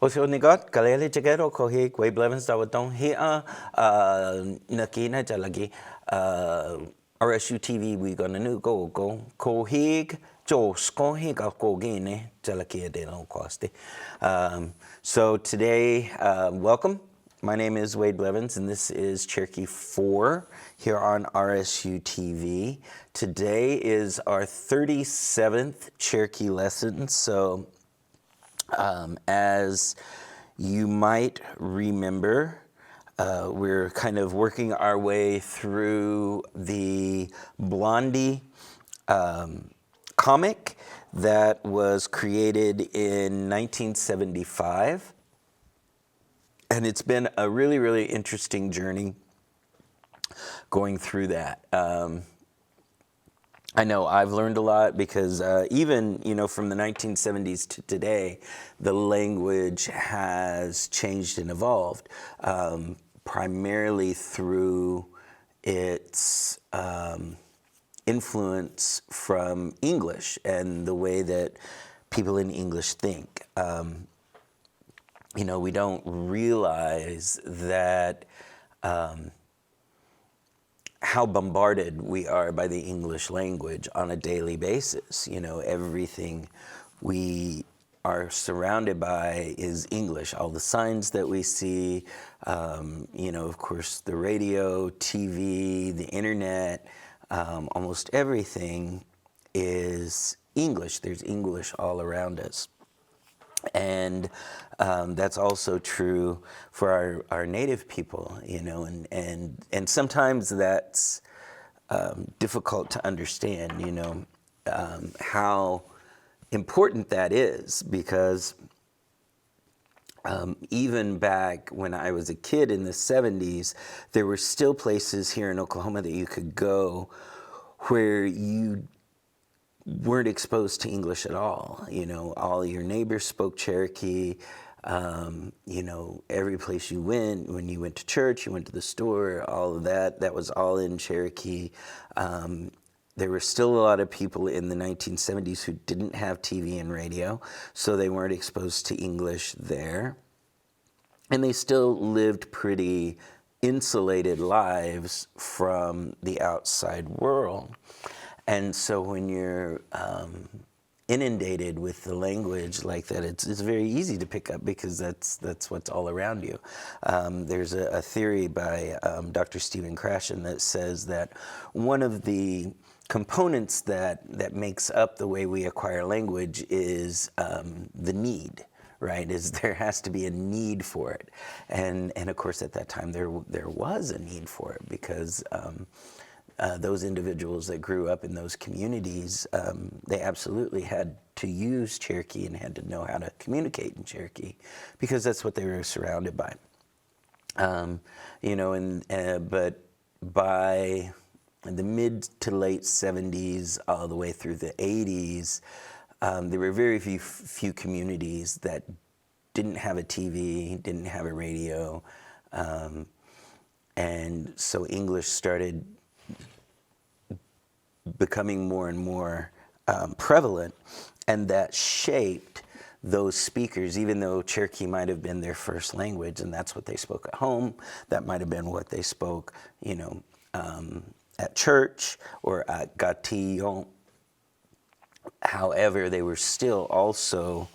O se o ni got kalele chekero ko hi kwei blevens da watong hi nakina jalagi RSU TV we gonna nu go ko hig jos ko hi ka ko gine jalaki de no coste. So today, welcome. My name is Wade Blevins, and this is Cherokee 4 here on RSU TV. Today is our 37th Cherokee lesson, so as you might remember, we're kind of working our way through the Blondie comic that was created in 1975. And it's been a really, really interesting journey going through that. I know I've learned a lot because even, from the 1970s to today, the language has changed and evolved, primarily through its influence from English and the way that people in English think. We don't realize that how bombarded we are by the English language on a daily basis. Everything we are surrounded by is English. All the signs that we see, of course, the radio, TV, the internet, almost everything is English. There's English all around us. And that's also true for our native people, and sometimes that's difficult to understand, how important that is, because even back when I was a kid in the 70s, there were still places here in Oklahoma that you could go where you weren't exposed to English at all. All your neighbors spoke Cherokee. Every place you went, when you went to church, you went to the store, all of that was all in Cherokee. There were still a lot of people in the 1970s who didn't have TV and radio, so they weren't exposed to English there. And they still lived pretty insulated lives from the outside world. And so when you're inundated with the language like that, it's very easy to pick up because that's what's all around you. There's a theory by Dr. Stephen Krashen that says that one of the components that makes up the way we acquire language is the need. Right, there has to be a need for it, and of course at that time there was a need for it because those individuals that grew up in those communities, they absolutely had to use Cherokee and had to know how to communicate in Cherokee because that's what they were surrounded by. But by the mid to late 70s, all the way through the 80s, there were very few communities that didn't have a TV, didn't have a radio, and so English started becoming more and more prevalent, and that shaped those speakers. Even though Cherokee might have been their first language and that's what they spoke at home, that might have been what they spoke, at church or at Gatillon. However, they were still also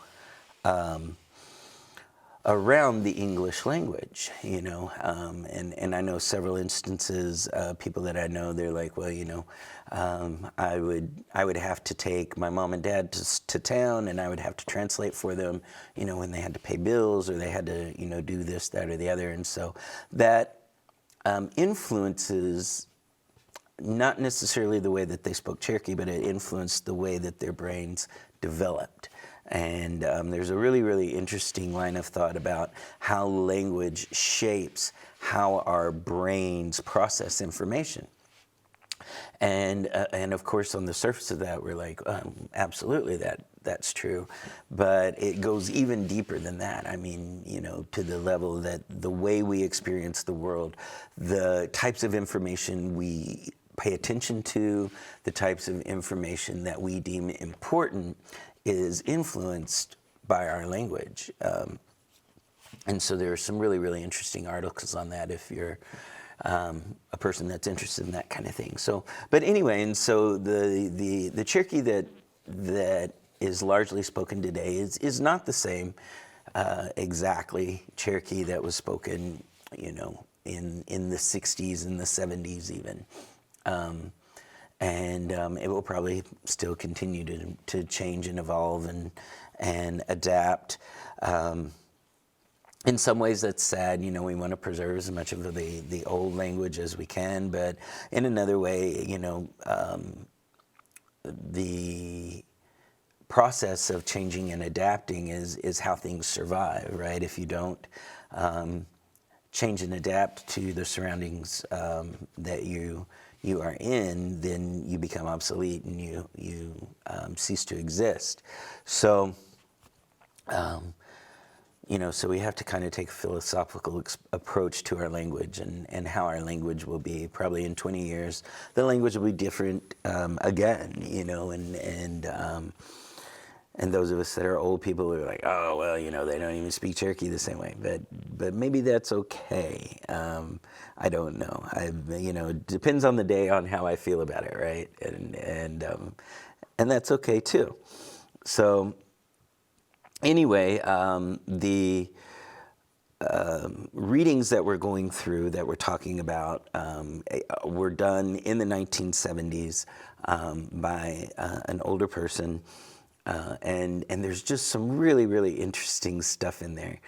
around the English language, and I know several instances, people that I know, they're like, well, I would have to take my mom and dad to town, and I would have to translate for them, when they had to pay bills or they had to, do this, that, or the other. And so that influences not necessarily the way that they spoke Cherokee, but it influenced the way that their brains developed. And there's a really, really interesting line of thought about how language shapes how our brains process information. And of course, on the surface of that, we're like, absolutely, that's true. But it goes even deeper than that. I mean, to the level that the way we experience the world, the types of information we pay attention to, the types of information that we deem important is influenced by our language. And so there are some really, really interesting articles on that if you're a person that's interested in that kind of thing. So, but anyway, and so the Cherokee that is largely spoken today is not the same exactly Cherokee that was spoken, you know, in the 60s and the 70s even. It will probably still continue to change and evolve and adapt. In some ways that's sad, you know, we want to preserve as much of the old language as we can, but in another way, you know, the process of changing and adapting is how things survive, right? If you don't change and adapt to the surroundings that you are in, then you become obsolete and you cease to exist. So, you know, so we have to kind of take a philosophical approach to our language and how our language will be. Probably in 20 years, the language will be different again, you know, and those of us that are old people are like, oh, well, you know, they don't even speak Cherokee the same way. But maybe that's okay. I don't know. You know, it depends on the day on how I feel about it, right? And that's okay too. So anyway, the readings that we're going through, that we're talking about, were done in the 1970s by an older person. And there's just some really, really interesting stuff in there.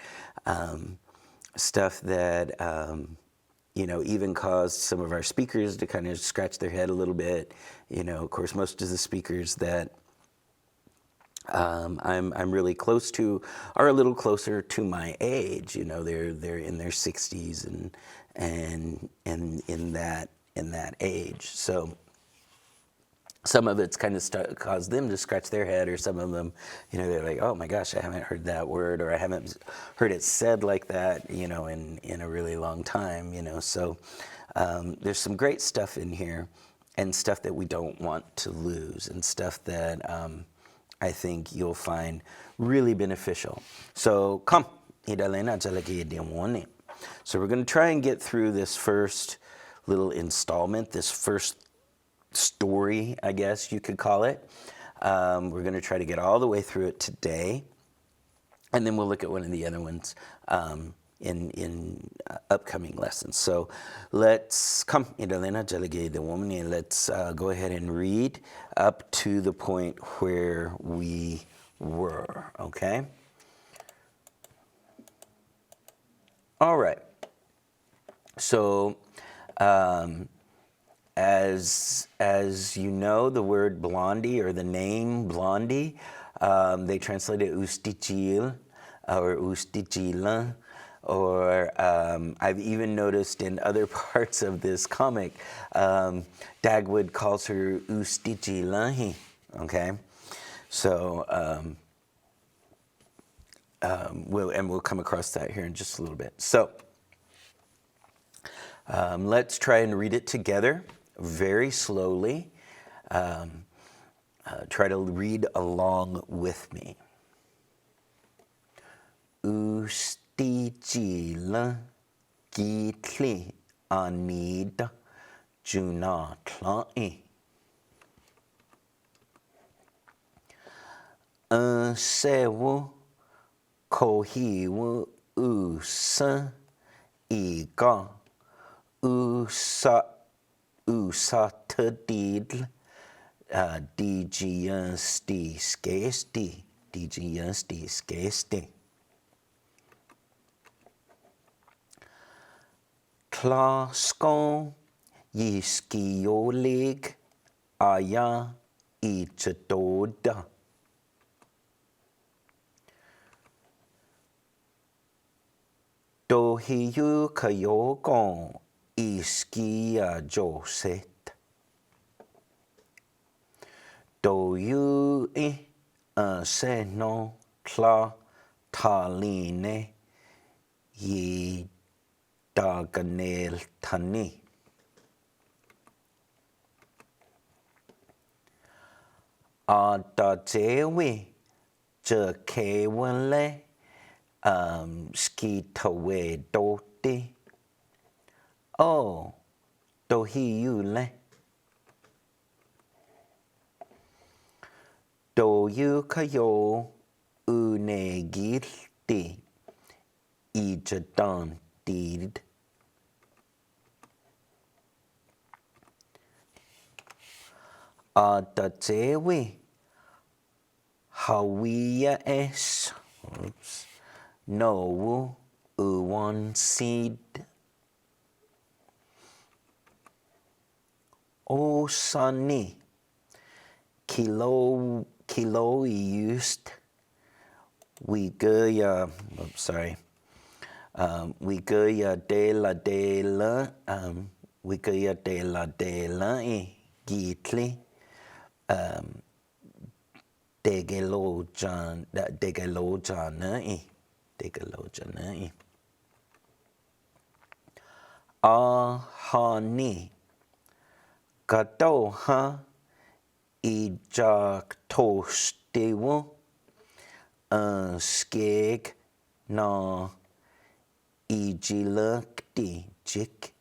Stuff that, you know, even caused some of our speakers to kind of scratch their head a little bit. You know, of course, most of the speakers that I'm really close to are a little closer to my age. You know, they're in their 60s and in that age. So some of it's kind of caused them to scratch their head, or some of them, you know, they're like, oh my gosh, I haven't heard that word, or I haven't heard it said like that, you know, in a really long time, you know. So there's some great stuff in here, and stuff that we don't want to lose, and stuff that I think you'll find really beneficial. So come. So we're going to try and get through this first little installment, this first story, I guess you could call it. We're going to try to get all the way through it today, and then we'll look at one of the other ones in upcoming lessons. So let's come, let's go ahead and read up to the point where we were, okay? All right. So as you know, the word Blondie, or the name Blondie, they translate it Ustichil or Ustichila, or I've even noticed in other parts of this comic, Dagwood calls her Ustichilahi, okay? So, we'll come across that here in just a little bit. So, let's try and read it together very slowly. Try to read along with me. Ustijila gitli anida junatlai. Sewu kohiwu usa iga usatadil DGSD skesti. Klaskon yiskiolig aya ichadoda. Dohiyu kayogon iskia joset. Do you se no kla taline ye daganel tani. A da jewi je kewale ski tawe dote. Oh, dohi yule. Do yu kayo une gilti ijadan did. Adatewe hawiya es. Oops. No uwan seed. O sunny. Kilo used. We goya. Sorry. We goya de la. We goya de la gitli. Degelojanai. Ahani. Kadoha. Ijak tostewo. Skeg na ijilakti jik.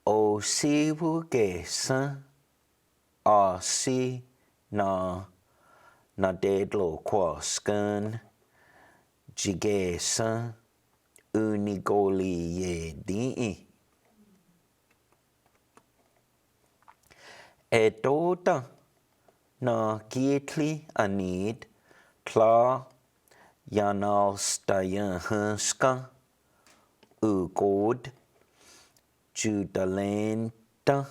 O siwu gesa a si na dedlo kwaskan jigesa unigoli ye di. Edoda na gietli anid tla yanalstayanska ugod judalenta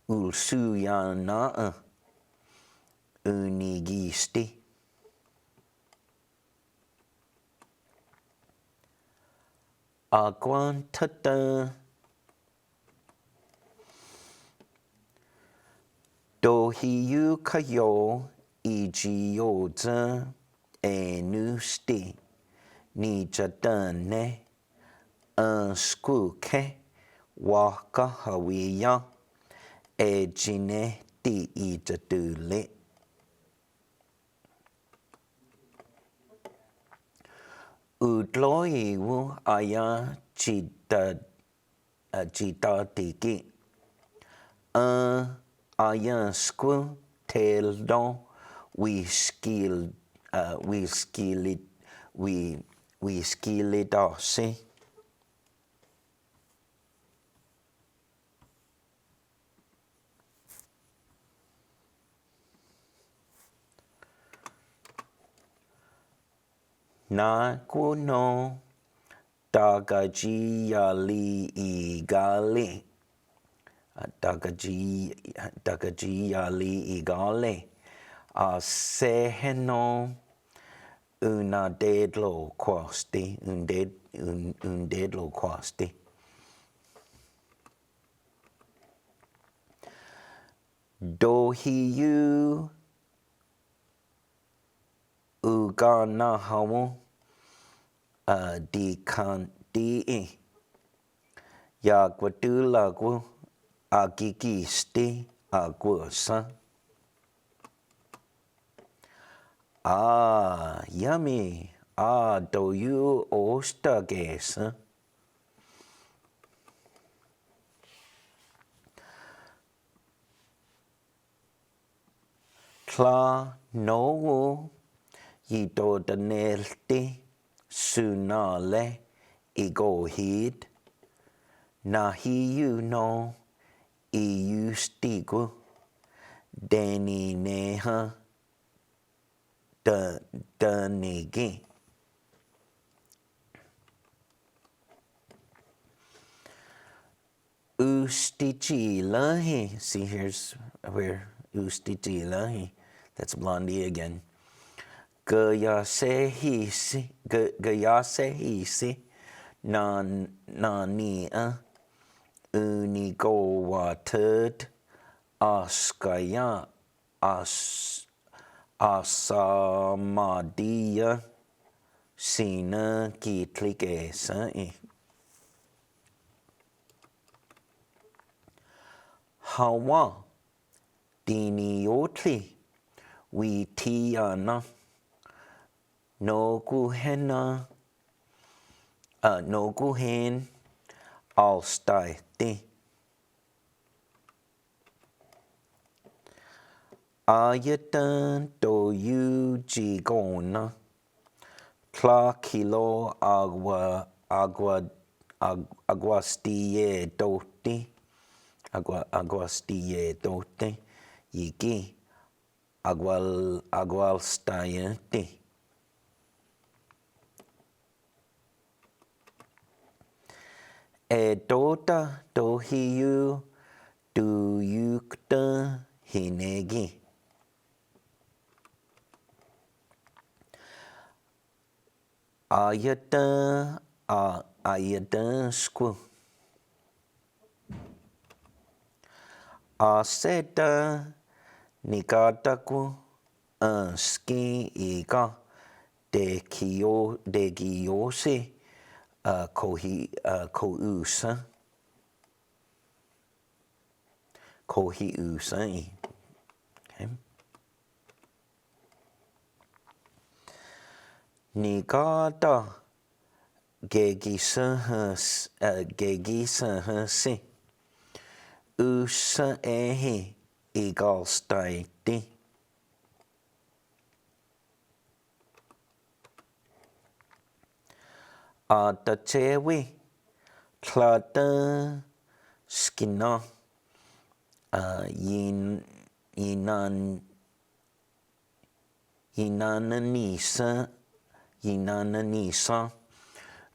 ulsuyana unigisti. Aguantata dohiyu kayo ijiyoza enusti nijadane skuke waka hawiya ejine ti ijadule. Udloiwu aya jidadiki. Aya sku teldon we skilidasi. Na kuno dagajiyali igali. Dagajiyali igali. Seheno una dedlo quasti. Un dedlo quasti. Dohiyu uganahawu di yagwadulagu agigisti agusa. Yummy. Do you ostagesa? Tla no yidodanelti sunale igohid nahiyu no iustigu deni neha danigi. Ustijilahi. See, here's where ustijilahi. That's Blondie again. Gayasehisi nania unigowatud askaya asamadia sina kitligesa. Hawa diniotli we tiana no guhena no guhen all staiti ayatan do you gigona Tla kilo aguastille dote aguastille dote yiki agualstayente e dota dohiu du yukta hinegi ayata sku aseta nikataku ski ika de giyose kohiusa okay. Nikata gegisahasi usa ehi igalstaiti atatewi tlata skina yinananisa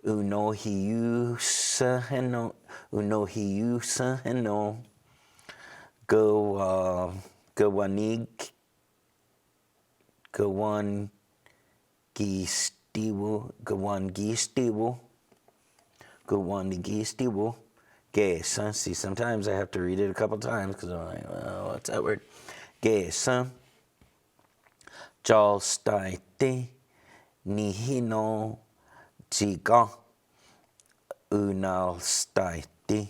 unohiusa heno gawan gistiwu gesa. See, sometimes I have to read it a couple times because I'm like, well, what's that word? Gesa jalstaite nihino jiga unalstaite.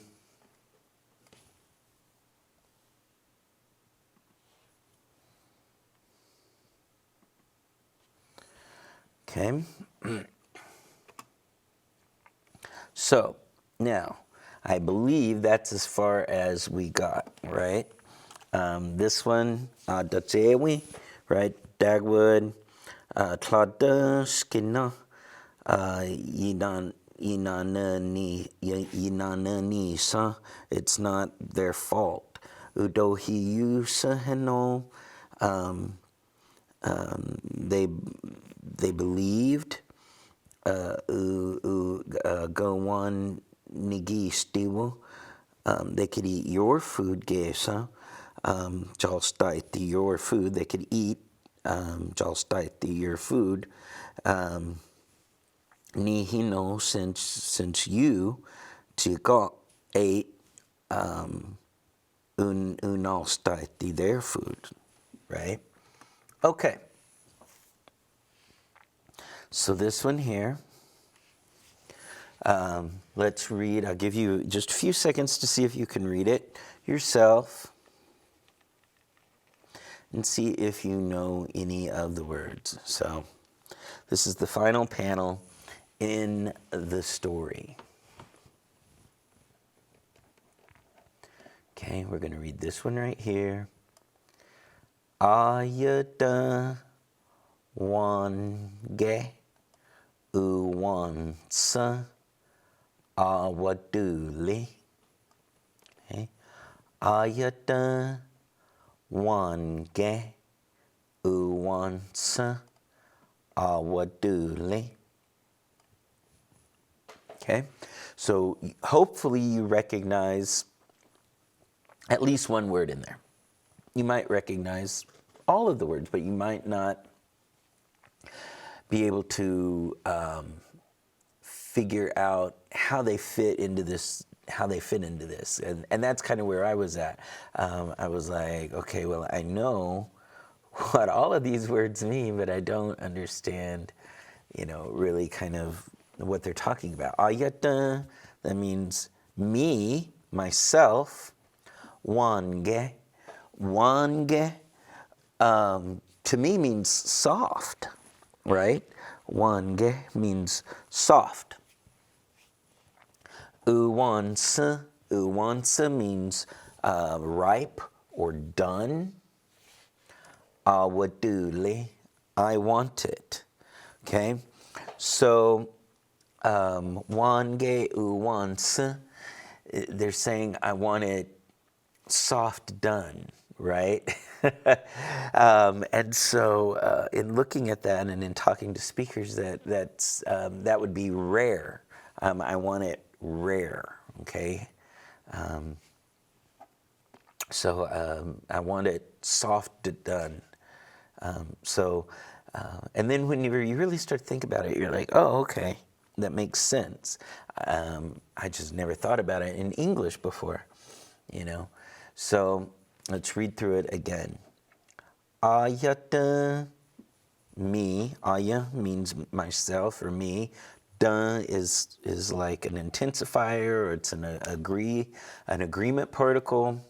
Okay. So now I believe that's as far as we got, right? This one, Dacewi, right? Dagwood, Tlada Skina, Yinananisa, it's not their fault. Udohiusa Heno, they believed. Go on nigi stiwu. They could eat your food, gesa. Jalstaiti your food. They could eat jalstaiti your food. Nihino since you tika ate unalstaiti their food, right? Okay. So this one here, let's read. I'll give you just a few seconds to see if you can read it yourself and see if you know any of the words. So this is the final panel in the story. Okay, we're going to read this one right here. Ayata wange uwansa awaduli. Okay. Ayata wange uwansa awaduli. Okay, so hopefully you recognize at least one word in there. You might recognize all of the words, but you might not be able to figure out how they fit into this. And that's kind of where I was at. I was like, okay, well, I know what all of these words mean, but I don't understand, really kind of what they're talking about. Ayata, that means me, myself. wange. Wange to me means soft, right? Wange means soft. Uwansa, uwansa means ripe or done. Awaduli, I want it. Okay, so wange uwansa, they're saying I want it soft done, right? And so in looking at that and in talking to speakers, that would be rare. I want it rare, okay? So I want it soft done. And then when you really start to think about it, you're like, oh, okay, that makes sense. I just never thought about it in English before, you know. So let's read through it again. Ayata, me. Aya means myself or me. Da is like an intensifier, or it's an agreement particle.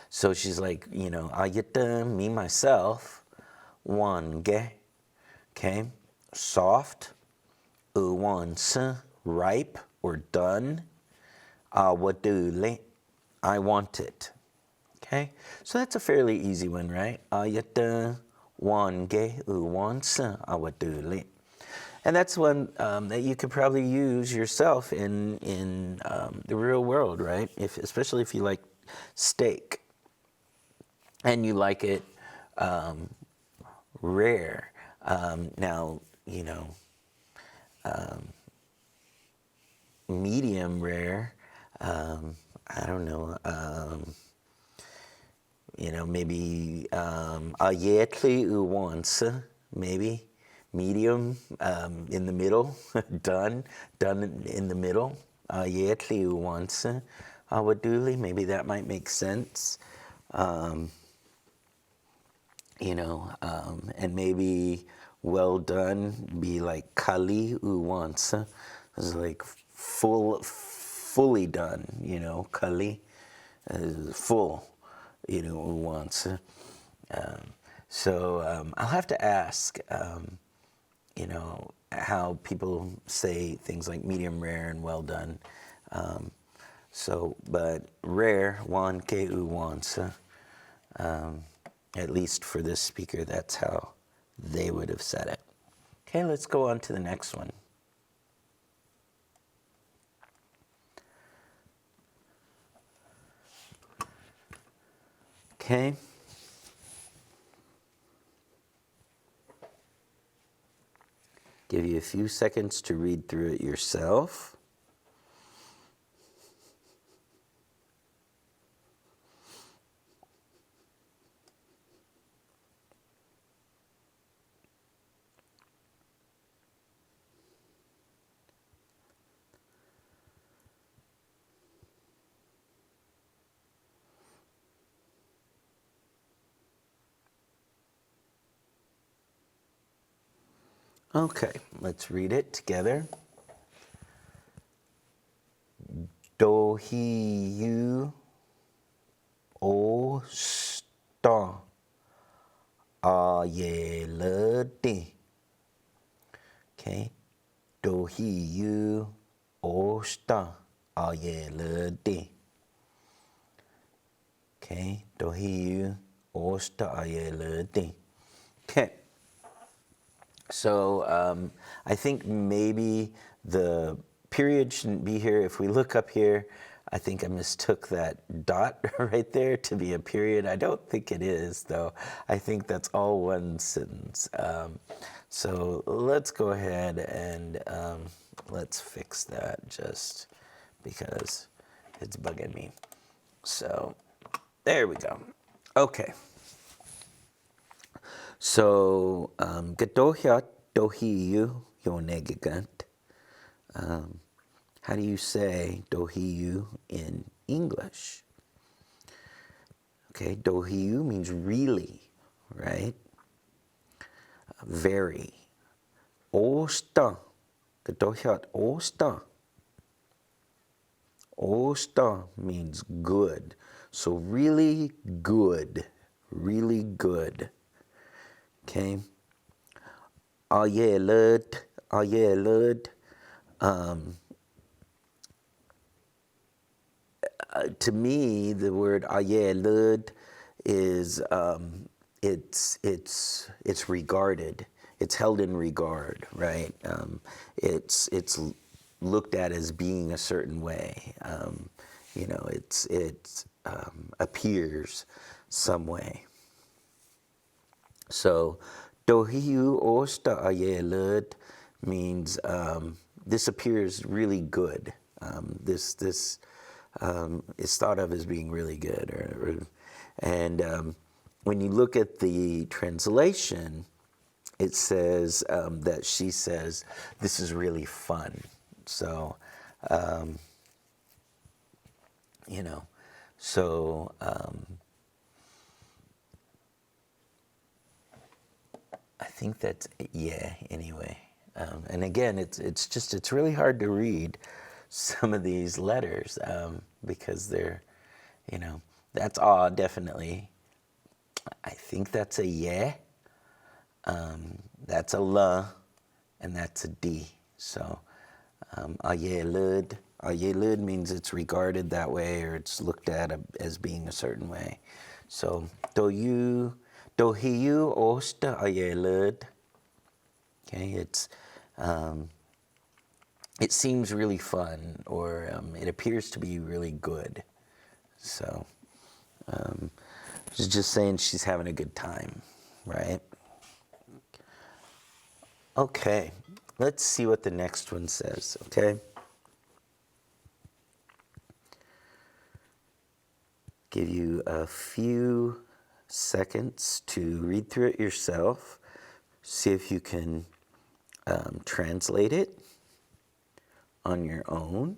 So she's like, you know, ayata, me, myself, wange, okay, soft, uwansa, ripe or done, awadule, I want it, okay? So that's a fairly easy one, right? Ayata, wange, uwansa, awadule. And that's one that you could probably use yourself in the real world, right? Especially if you like steak. And you like it rare. Now, you know, medium rare, I don't know, you know, maybe ayetli uwansa, maybe. Medium, in the middle, done in the middle. Ayetli uwansa, awaduli, maybe that might make sense. You know, and maybe well done be like kali uwansa. It's like fully done, you know, kali, full, you know, uwansa. So I'll have to ask, you know, how people say things like medium rare and well done. But rare, wan ke uwansa. At least for this speaker, that's how they would have said it. Okay, let's go on to the next one. Okay. Give you a few seconds to read through it yourself. Okay, let's read it together. Do he you o sta a ye le di. Okay, do he you o sta a ye le di. Okay, do he you o sta a ye le di. Okay. So I think maybe the period shouldn't be here. If we look up here, I think I mistook that dot right there to be a period. I don't think it is, though. I think that's all one sentence. So let's go ahead and let's fix that just because it's bugging me. So there we go. Okay. So, Gadohyat dohiyu yonegigant. How do you say dohiyu in English? Okay, dohiyu means really, right? Very. Osta. Gadohyat osta. Osta means good. So really good. Really good. Okay. Oh yeah, Lord. Oh yeah, Lord. To me, the word "ah yeah lud" is it's regarded. It's held in regard, right? It's looked at as being a certain way. It appears some way. So, "dohiu osta ah yeah lud" means this appears really good. This is thought of as being really good. And when you look at the translation, it says that she says, this is really fun. So, you know, so I think that's, yeah, anyway. And again, it's really hard to read some of these letters because they're, that's all definitely. I think that's a yeah, that's a la, and that's a d. So, ayelud. Ayelud means it's regarded that way or it's looked at as being a certain way. So, dohiu osta ayelud. Okay, it seems really fun, or it appears to be really good. So, she's just saying she's having a good time, right? Okay, let's see what the next one says, okay? Give you a few seconds to read through it yourself. See if you can translate it on your own.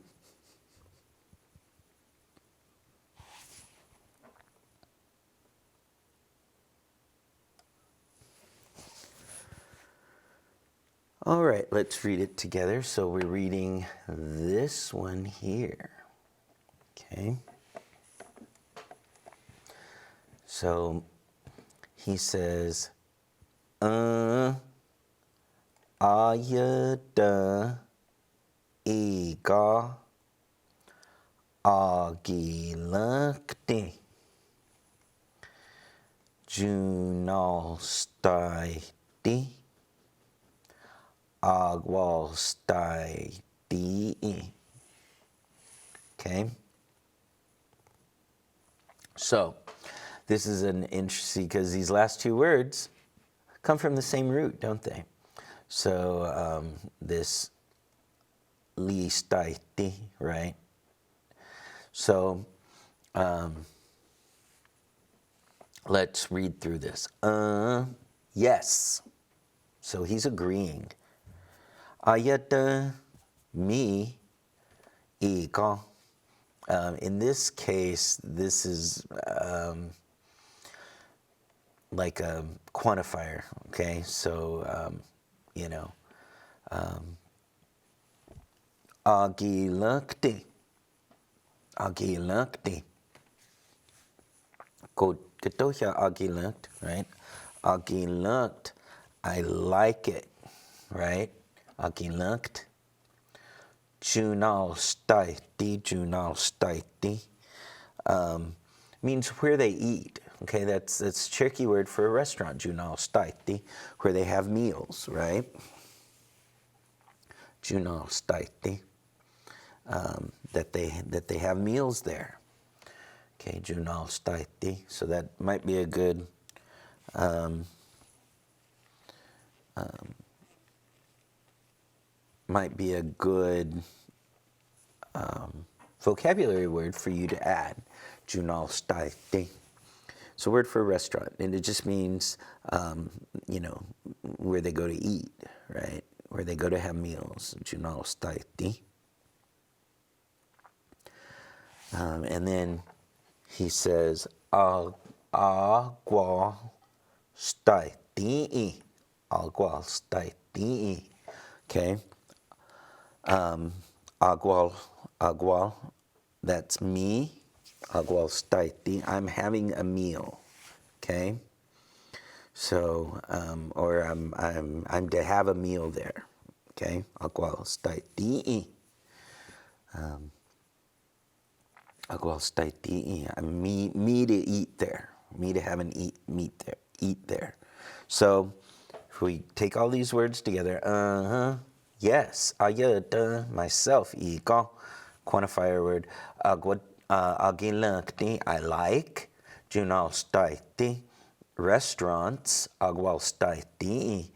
All right, let's read it together. So we're reading this one here. Okay. So he says, ayada ega agilakte junal staiti agwal staiti. Okay. So this is an interesting, because these last two words come from the same root, don't they? So this li staiti, right? So let's read through this. Yes. So he's agreeing. Ayata mi ika. In this case, this is like a quantifier, okay? So, agilakti. Agilakti. Ketohya agilakt, right? Agilakt, I like it, right? Agilakt. Junal staiti, junal staiti, means where they eat. Okay, that's Cherokee word for a restaurant, junal staiti, where they have meals, right? Junal staiti, that they have meals there. Okay, junal staiti. So that might be a good vocabulary word for you to add. Junal staiti. It's a word for a restaurant, and it just means, where they go to eat, right? Where they go to have meals. Junal staiti. And then he says, agwal staiti. Agwal staiti. Okay. Agwal. That's me. Agwalstaiti. I'm having a meal. Okay. So, or I'm to have a meal there. Okay. Agwalstaiti. Agwalstaiti. Me to eat there. Me to have an eat there. So, if we take all these words together, yes, ayada, myself, ika, quantifier word, agilakti, I like, junalstaiti, restaurants, agwalstaiti,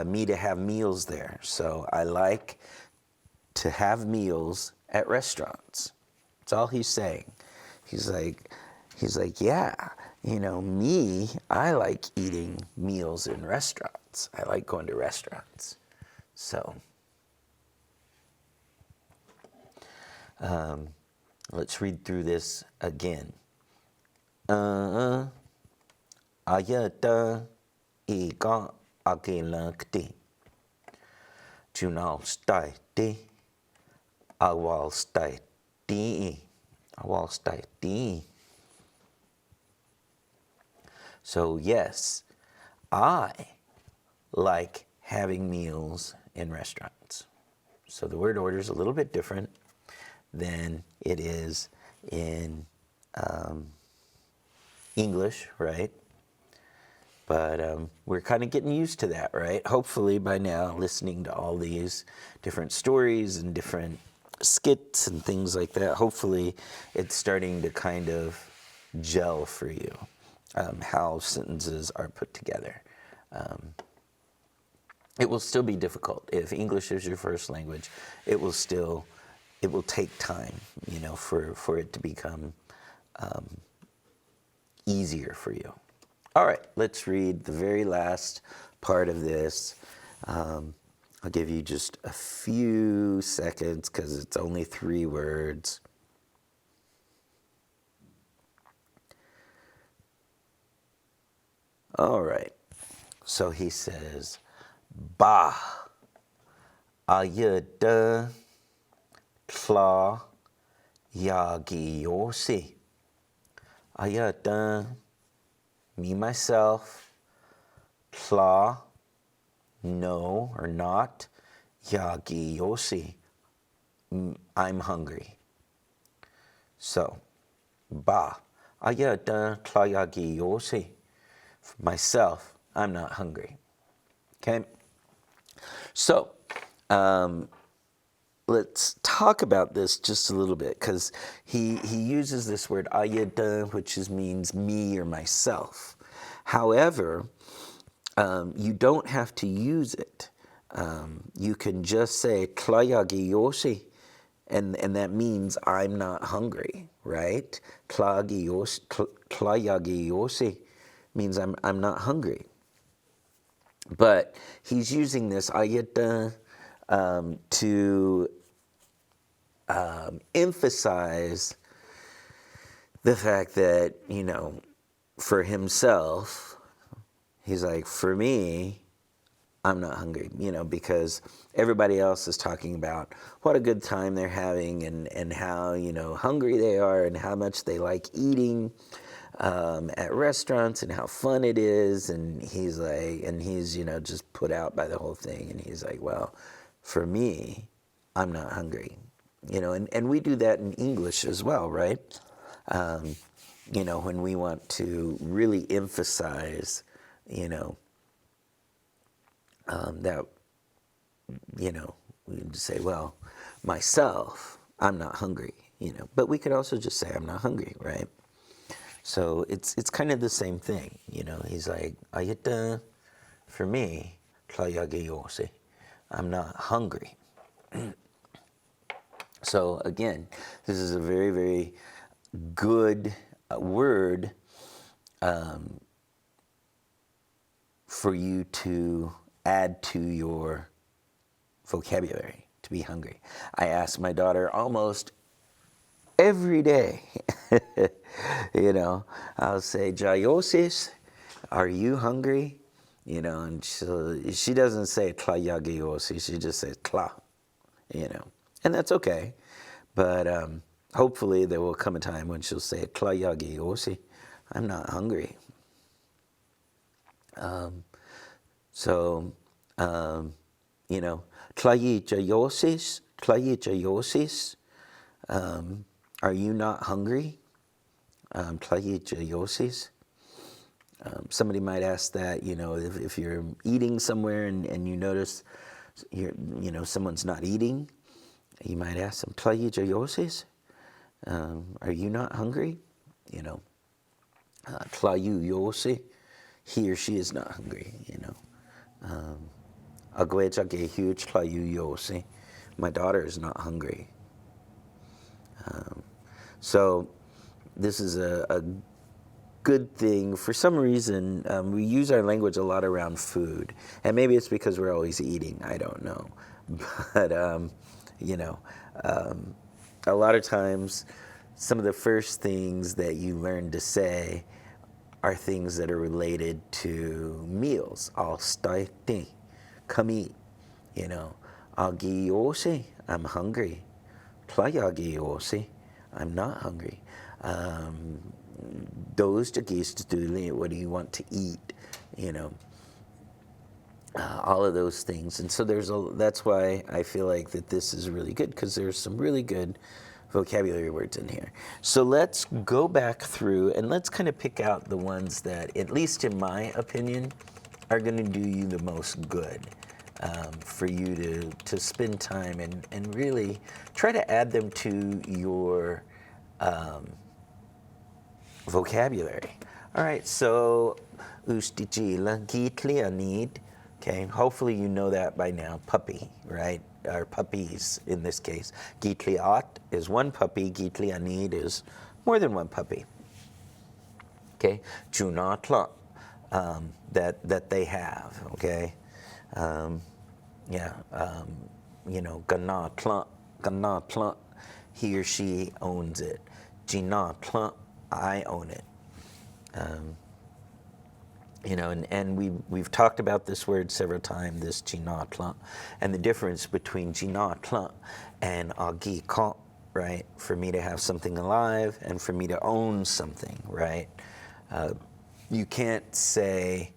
me to have meals there. So I like to have meals at restaurants. That's all he's saying. He's like, yeah, me, I like eating meals in restaurants. I like going to restaurants. So, let's read through this again. Ayata ika akilakti. Junal staiti. Awal staiti. Awal staiti. So yes, I like having meals in restaurants. So the word order is a little bit different than it is in English, right? But we're kind of getting used to that, right? Hopefully by now, listening to all these different stories and different skits and things like that, hopefully it's starting to kind of gel for you, how sentences are put together. It will still be difficult. If English is your first language, it will take time, for it to become easier for you. All right, let's read the very last part of this. I'll give you just a few seconds because it's only 3 words. All right, so he says, Ba ayada tla yagiyosi. Ayada, me, myself, tla, no or not, yagiyosi, I'm hungry. So, ba ayada tla yagiyosi. Myself, I'm not hungry. Okay? So, let's talk about this just a little bit, because he uses this word ayada, which means me or myself. However, you don't have to use it. You can just say tlayagiyoshi, and that means I'm not hungry, right? Tlayagiyoshi means I'm not hungry. But he's using this ayata to emphasize the fact that, for himself, he's like, for me, I'm not hungry, because everybody else is talking about what a good time they're having and how, hungry they are and how much they like eating at restaurants and how fun it is. And he's like, just put out by the whole thing. And he's like, well, for me, I'm not hungry, and we do that in English as well, right? When we want to really emphasize, that, we can just say, well, myself, I'm not hungry, but we could also just say I'm not hungry, right? So it's kind of the same thing, he's like, ayita, for me, tlayagayose, I'm not hungry. So again, this is a very, very good word for you to add to your vocabulary, to be hungry. I ask my daughter almost every day, I'll say, Jayosis, are you hungry? And she doesn't say tla yagiosi, she just says tla, and that's okay. But hopefully there will come a time when she'll say, Klayagi Osi, I'm not hungry. So, you know, Tlayi Jayosis, are you not hungry? Tlayi Jayosis. Somebody might ask that, you know, if you're eating somewhere and you notice, you know, someone's not eating, you might ask them, Tlayi Jayosis, are you not hungry? You know, Tlayu Yosi, he or she is not hungry, you know. Agweja ge huge Tlayu Yosi, my daughter is not hungry. So this is a good thing. For some reason, we use our language a lot around food. And maybe it's because we're always eating, I don't know. But, you know, a lot of times, some of the first things that you learn to say are things that are related to meals. I'll stay, come eat, you know. Agiyose, I'm hungry. Playagiyose, I'm not hungry. Those what do you want to eat? You know, all of those things. And so that's why I feel like that this is really good, because there's some really good vocabulary words in here. So let's go back through and let's kind of pick out the ones that, at least in my opinion, are going to do you the most good. For you to spend time and really try to add them to your vocabulary. All right, so ustijila gitlia need. Okay, hopefully you know that by now. Puppy, right? Or puppies in this case. Gitliat is one puppy. Gitlianid is more than one puppy. Okay, junatla, that they have. Okay, you know, ganatla, he or she owns it. Ginatla, I own it. You know, and we've talked about this word several times, this jinatla, and the difference between jinatla and agika, right? For me to have something alive and for me to own something, right? You can't say,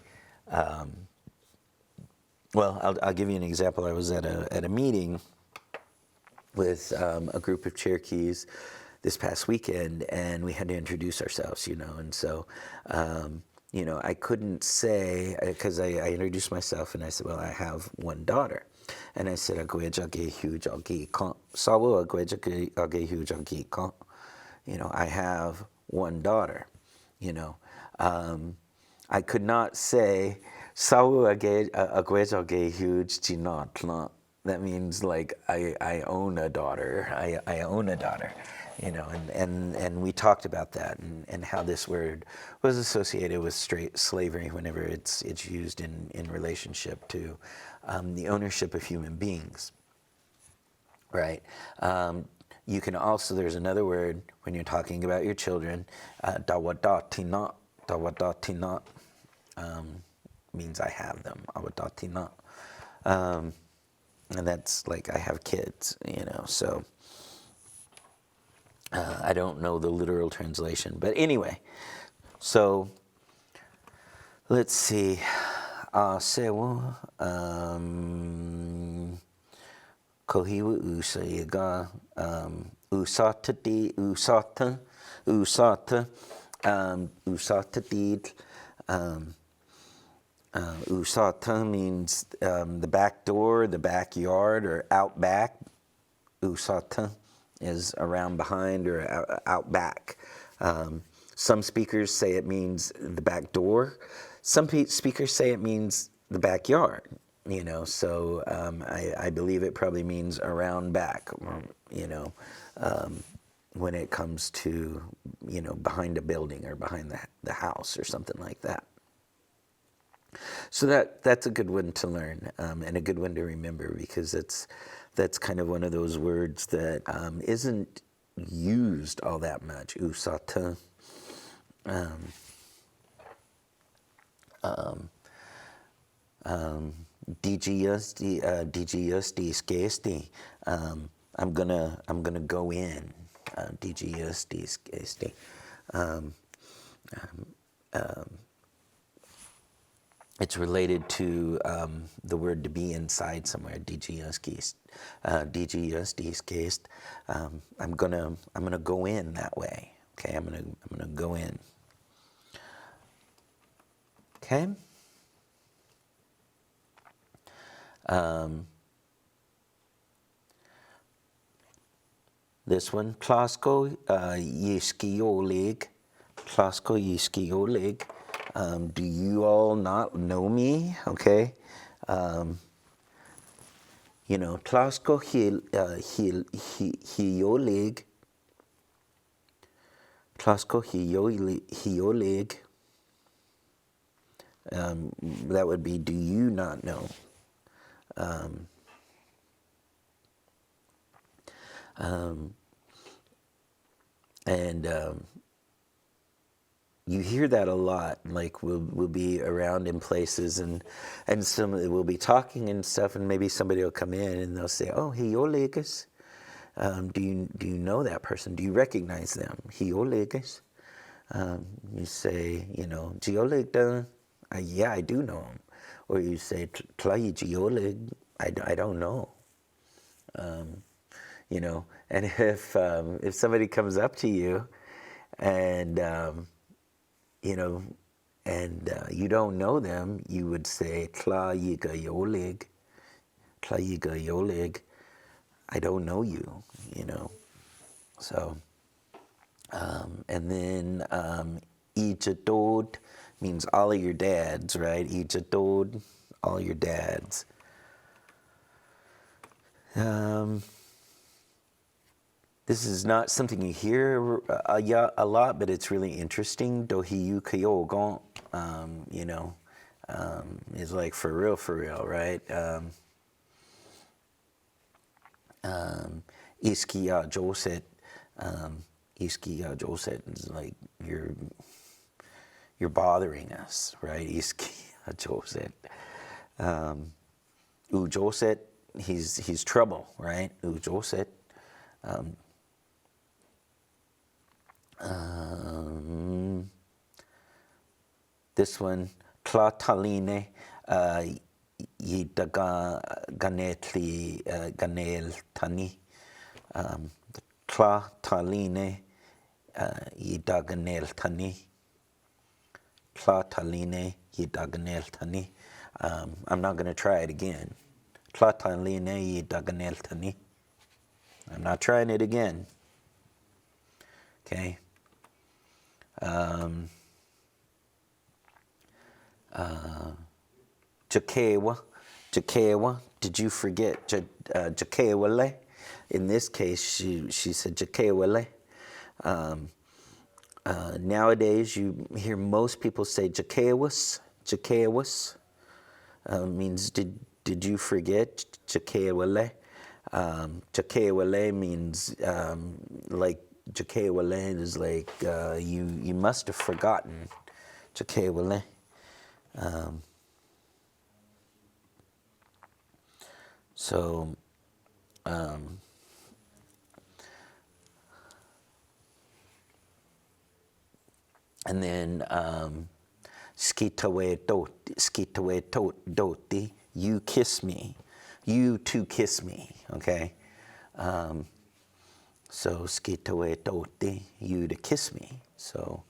well, I'll give you an example. I was at a meeting with a group of Cherokees this past weekend, and we had to introduce ourselves, you know, and so, you know, I couldn't say, because I introduced myself and I said, well, I have one daughter. And I said, you know, I have one daughter, you know. I could not say, that means like I own a daughter. I own a daughter, you know, and we talked about that and how this word was associated with straight slavery whenever it's used in relationship to the ownership of human beings, right? You can also, there's another word when you're talking about your children, dawadatina, means I have them, awadatina. And that's like I have kids, you know, so I don't know the literal translation. But anyway, so let's see. Sewa kohiwa usayaga usata deed. Usata means the back door, the backyard, or out back. Usata is around behind or out back. Some speakers say it means the back door. Some speakers say it means the backyard. You know, so I believe it probably means around back. You know, when it comes to, you know, behind a building or behind the house or something like that. So that's a good one to learn and a good one to remember, because that's kind of one of those words that isn't used all that much. Usata. DGS, skesti. I'm gonna go in. DGSD. It's related to the word to be inside somewhere. DGSD. I'm gonna go in that way. Okay, I'm gonna go in. Okay. This one, Klasko Yiskiolig. Klasko Yiskiolig. Do you all not know me? Okay. Klasko Hiolig. Klasko Hiolig. That would be, do you not know? And you hear that a lot. Like we'll be around in places, and we'll be talking and stuff, and maybe somebody will come in and they'll say, "Oh, Hiolegus. Do you know that person? Do you recognize them? Hiolegus." You say, Geolig. Yeah, I do know him. Or you say, Tlai Geolig. I don't know. And if somebody comes up to you and you don't know them, you would say, Tla Yiga Yolig. Tla Yiga Yolig. I don't know you, So, and then Ijadod means all of your dads, right? Ijadod, all your dads. This is not something you hear a lot, but it's really interesting. Dohiyu kayogon, is like for real, right? Iskiya Joset. Iskiya Joset is like you're bothering us, right? Iskiya Joset. Ujoset, he's trouble, right? Ujoset. This one, Tla Taline, Yidaga Ganel Tani. Tla Taline, Yidaganel Tani. Tla Taline, Yidaganel Tani. I'm not going to try it again. Tla Taline, Yidaganel Tani. I'm not trying it again. Okay. Jakewa, did you forget Jakewale? In this case, she said Jakewale. Nowadays, you hear most people say Jakewas. Means did you forget Jakewale? Jakewale means like Jakewale is like you must have forgotten Jakewale. So, and then skitawe doti, you kiss me, you to kiss me, okay? So skitawe doti, you to kiss me. So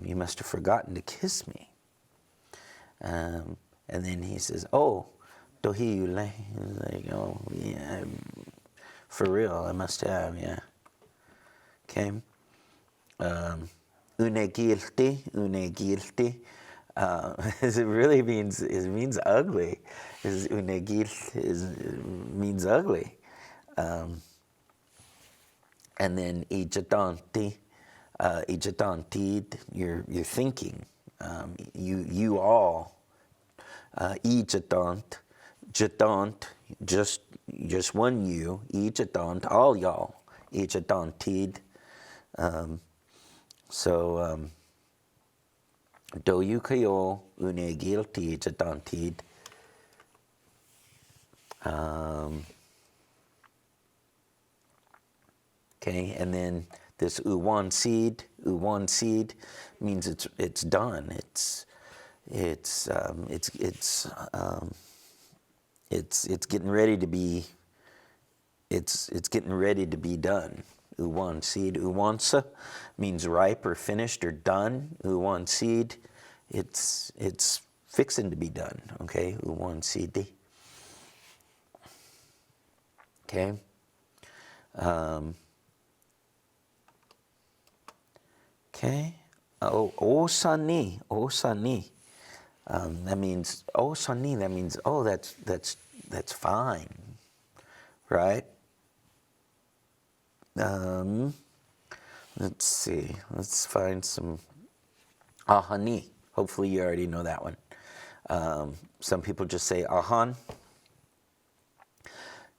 you must have forgotten to kiss me. And then he says, oh, dohi yule. He's like, oh, yeah, for real, I must have, yeah. Okay. Unegilti. It really means ugly. Unegil means ugly. And then ijadanti, you're thinking. You all. Ijadant, jadant, just one you. Ijadant, all y'all. Ijadantid. So, do you kayo unegilti jadantid. Okay, and then this uwan seed means it's done. It's getting ready to be. It's getting ready to be done. Uwan seed, uwansa means ripe or finished or done. Uwan seed, it's fixing to be done. Okay, uwan seed. Okay. Okay. Oh, osani, osani. That means osani. That means that's fine, right? Let's see. Let's find some ahani. Hopefully you already know that one. Some people just say ahan.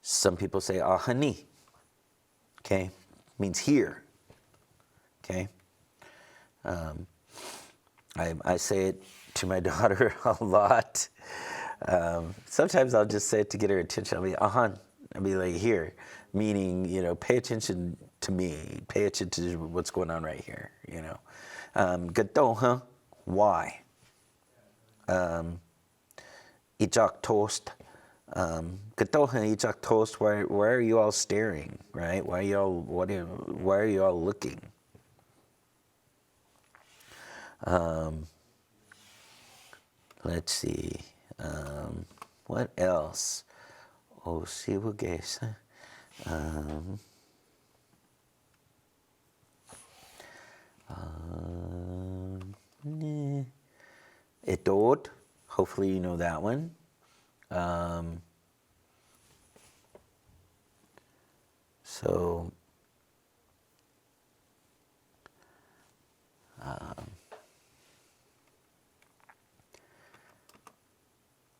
Some people say ahani. Okay, means here. Okay. I say it to my daughter a lot. Sometimes I'll just say it to get her attention. I'll be ahan. I'll be like here, meaning pay attention to me. Pay attention to what's going on right here. Gato, huh? Why? Ijak toast. Gato, huh? Ijak toast. Why are you all staring? Right? Why are you all looking? Let's see. What else? Oh, see what guess. Etod. Hopefully you know that one. So.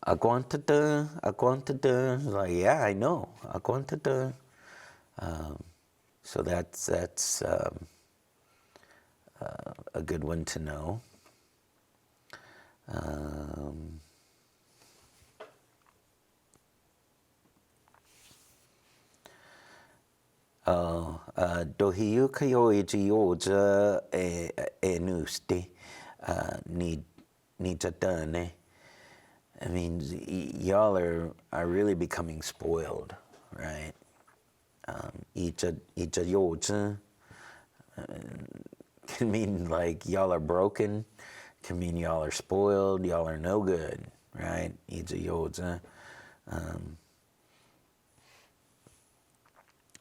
Aguantada, like, yeah, I know. Aguantada. So that's a good one to know. Dohiu kayo ijioja nusti ni jatane. I mean, y'all are really becoming spoiled, right? Ija yoja can mean like y'all are broken, can mean y'all are spoiled, y'all are no good, right? Ija yoja.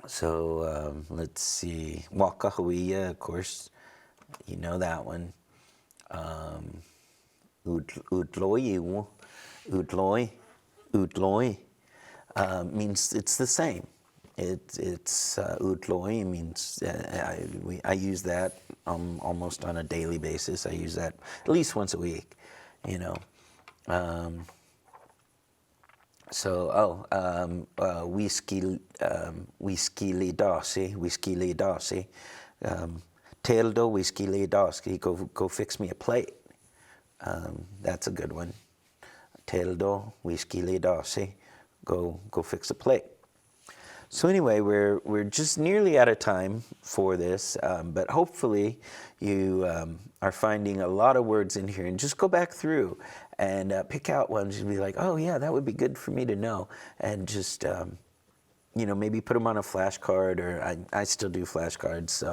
So let's see. Wakahuia, of course, you know that one. Udloy means it's the same. It's udloy means I use that almost on a daily basis. I use that at least once a week, So whiskey le dasi. Teldo whiskey le dasi. Go fix me a plate. That's a good one. Teldo whiskey le dasi. Go fix a plate. So anyway, we're just nearly out of time for this, but hopefully you are finding a lot of words in here, and just go back through and pick out ones and be like, oh yeah, that would be good for me to know, and just maybe put them on a flashcard, or I still do flashcards,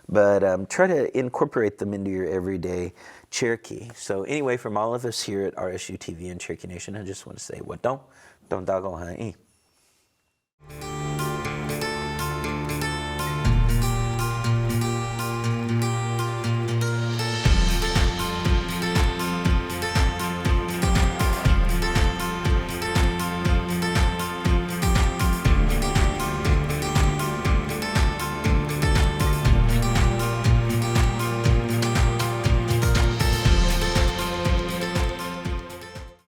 but try to incorporate them into your everyday Cherokee. So anyway, from all of us here at RSU TV and Cherokee Nation, I just want to say, what don't dago ha'i.